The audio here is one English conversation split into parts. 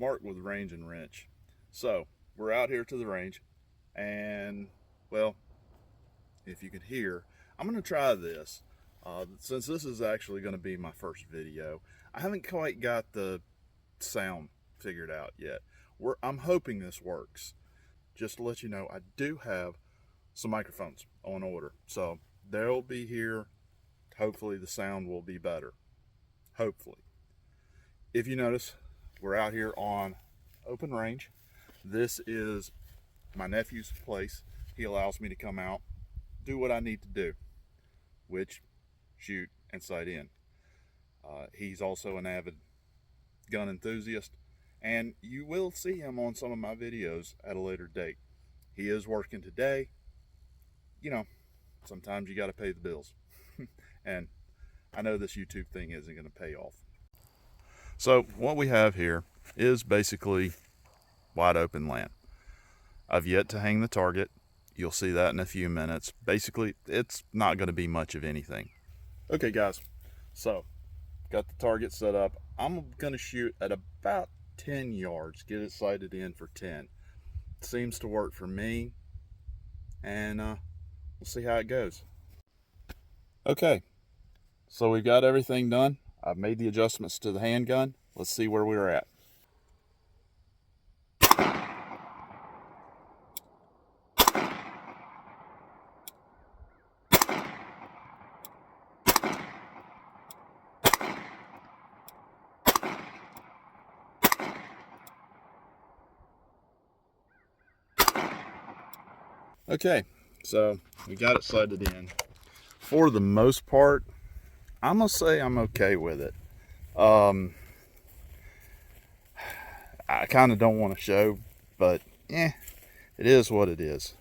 marked with range and wrench. So we're out here to the range, and well, if you could hear, I'm going to try this. Since this is actually going to be my first video, I haven't quite got the sound figured out yet. I'm hoping this works. Just to let you know, I do have some microphones on order, so they'll be here. Hopefully the sound will be better. Hopefully. If you notice, we're out here on open range. This is my nephew's place. He allows me to come out, do what I need to do, which shoot and sight in. He's also an avid gun enthusiast, and you will see him on some of my videos at a later date. He is working today. You know, sometimes you got to pay the bills. And I know this YouTube thing isn't going to pay off. So what we have here is basically wide open land. I've yet to hang the target. You'll see that in a few minutes. Basically, it's not going to be much of anything. Okay, guys, so got the target set up. I'm going to shoot at about 10 yards, get it sighted in for 10. It seems to work for me, and we'll see how it goes. Okay, so we've got everything done. I've made the adjustments to the handgun. Let's see where we're at. Okay, so we got it sighted in. For the most part, I'm gonna say I'm okay with it. I kind of don't want to show, but it is what it is.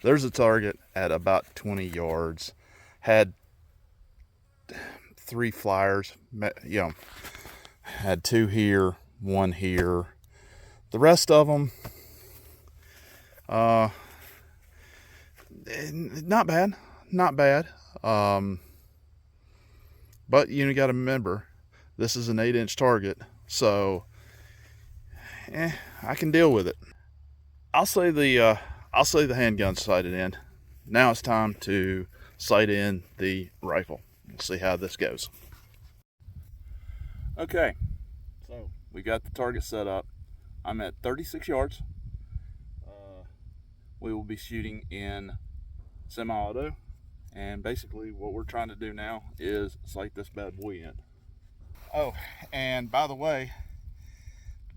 There's a target at about 20 yards. Had 3 flyers, you know, had 2 here, 1 here. The rest of them, not bad, not bad. But you got to remember, this is an 8-inch target, so I can deal with it. I'll say the handgun's sighted in. Now it's time to sight in the rifle. We'll see how this goes. Okay, so we got the target set up. I'm at 36 yards. We will be shooting in semi-auto, and basically what we're trying to do now is sight this bad boy in. Oh, and by the way,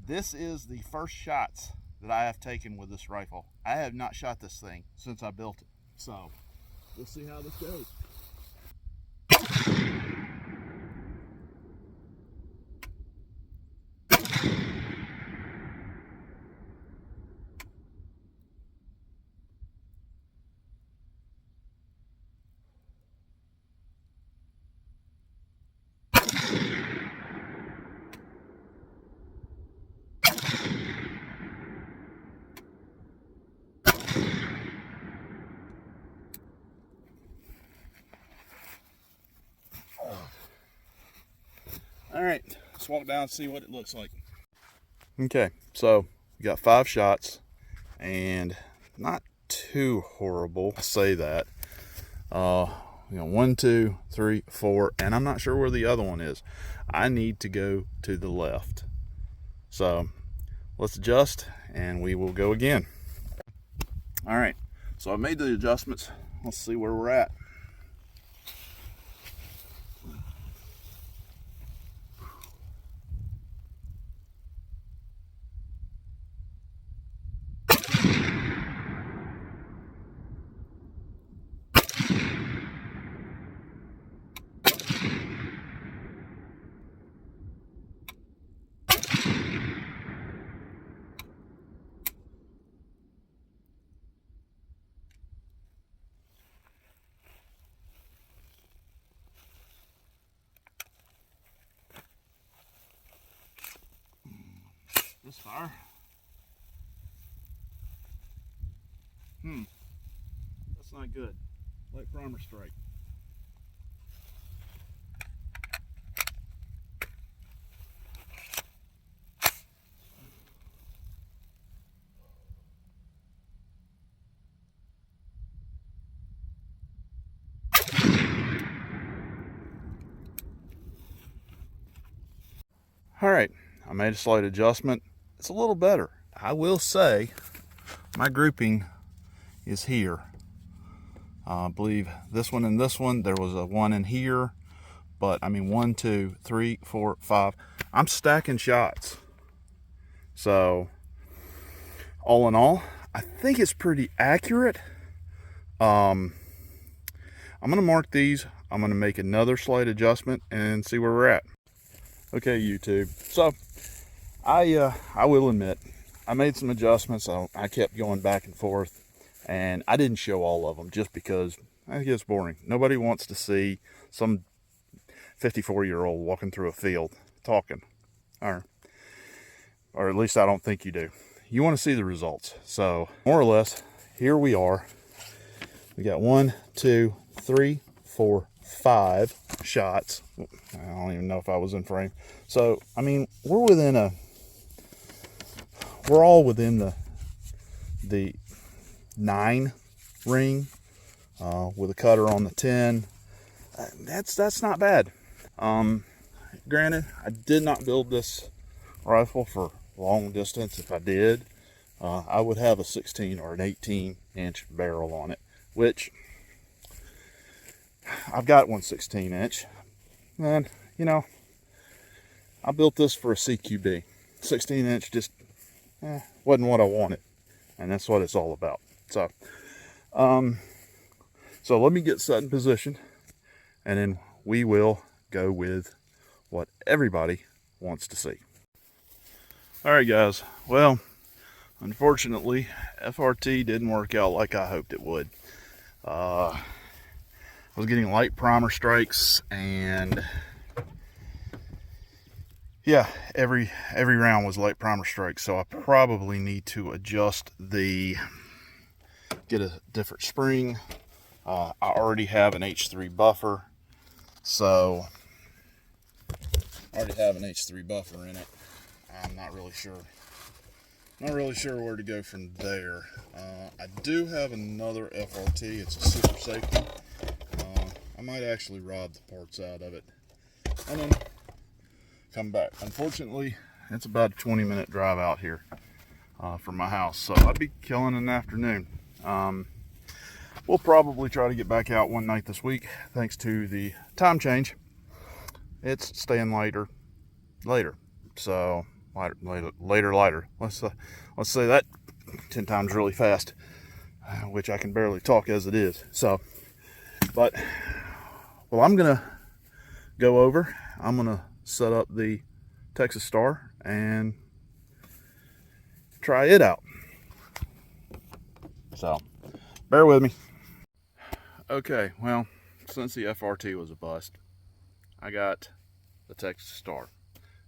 this is the first shots that I have taken with this rifle. I have not shot this thing since I built it, so we'll see how this goes. All right, let's walk down and see what it looks like. Okay, so we got 5 shots, and not too horrible. I say that. 1, 2, 3, 4, and I'm not sure where the other one is. I need to go to the left. So let's adjust, and we will go again. All right, so I've made the adjustments. Let's see where we're at. This fire. That's not good. Light primer strike. All right, I made a slight adjustment. It's a little better. I will say my grouping is here. I believe this one and this one, there was a one in here, but I mean 1, 2, 3, 4, 5. I'm stacking shots. So all in all, I think it's pretty accurate. I'm gonna mark these. I'm gonna make another slight adjustment and see where we're at. Okay, YouTube. So I will admit I made some adjustments. I kept going back and forth, and I didn't show all of them just because I think it's boring. Nobody wants to see some 54-year-old walking through a field talking, or at least I don't think you do. You want to see the results. So more or less, here we are. We got 1, 2, 3, 4, 5 shots. I don't even know if I was in frame. So I mean, we're all within the 9 ring with a cutter on the 10. That's not bad. Granted, I did not build this rifle for long distance. If I did, I would have a 16 or an 18-inch barrel on it, which I've got one 16-inch. And you know, I built this for a CQB. 16-inch just wasn't what I wanted, and that's what it's all about. So so let me get set in position, and then we will go with what everybody wants to see. All right, guys. Well, unfortunately, FRT didn't work out like I hoped it would. I was getting light primer strikes, and yeah, every round was light primer strikes. So I probably need to adjust get a different spring. I already have an H3 buffer, so I already have an H3 buffer in it. I'm not really sure where to go from there. I do have another FRT. It's a super safety. I might actually rob the parts out of it and then come back. Unfortunately, it's about a 20-minute drive out here from my house, so I'd be killing an afternoon. We'll probably try to get back out one night this week, thanks to the time change. It's staying later. So later. Let's say that 10 times really fast, which I can barely talk as it is. So, but well, I'm gonna go over. I'm gonna set up the Texas Star and try it out. So, bear with me. Okay, well, since the FRT was a bust, I got the Texas Star.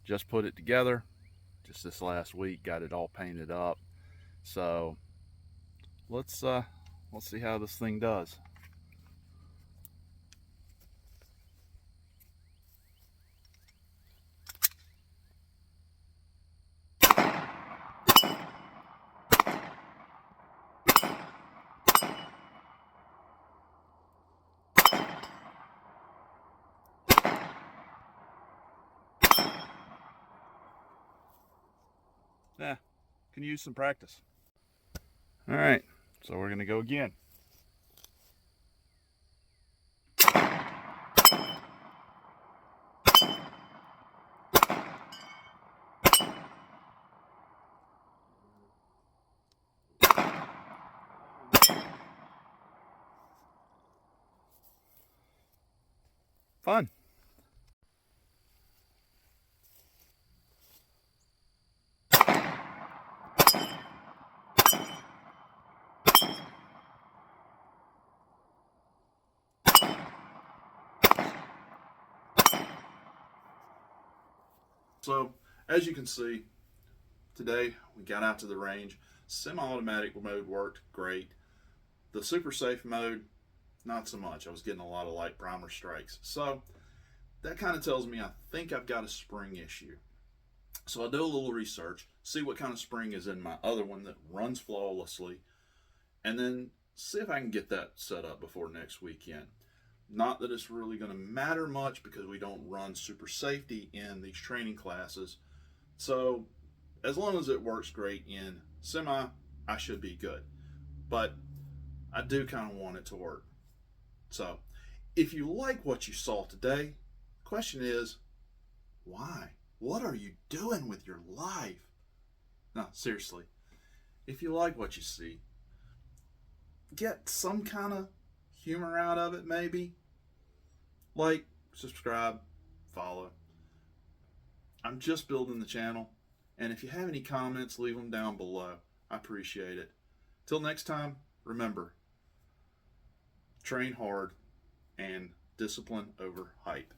Just put it together just this last week, got it all painted up. So let's see how this thing does. Yeah, can use some practice. All right, so we're gonna go again. Fun. So, as you can see, today we got out to the range. Semi-automatic mode worked great. The super safe mode, not so much. I was getting a lot of light primer strikes. So, that kind of tells me I think I've got a spring issue. So I do a little research, see what kind of spring is in my other one that runs flawlessly, and then see if I can get that set up before next weekend. Not that it's really going to matter much because we don't run super safety in these training classes. So as long as it works great in semi, I should be good. But I do kind of want it to work. So if you like what you saw today, the question is, why? What are you doing with your life? No, seriously. If you like what you see, get some kind of humor out of it, maybe. Like, subscribe, follow. I'm just building the channel, and if you have any comments, leave them down below. I appreciate it. Till next time, remember, train hard and discipline over hype.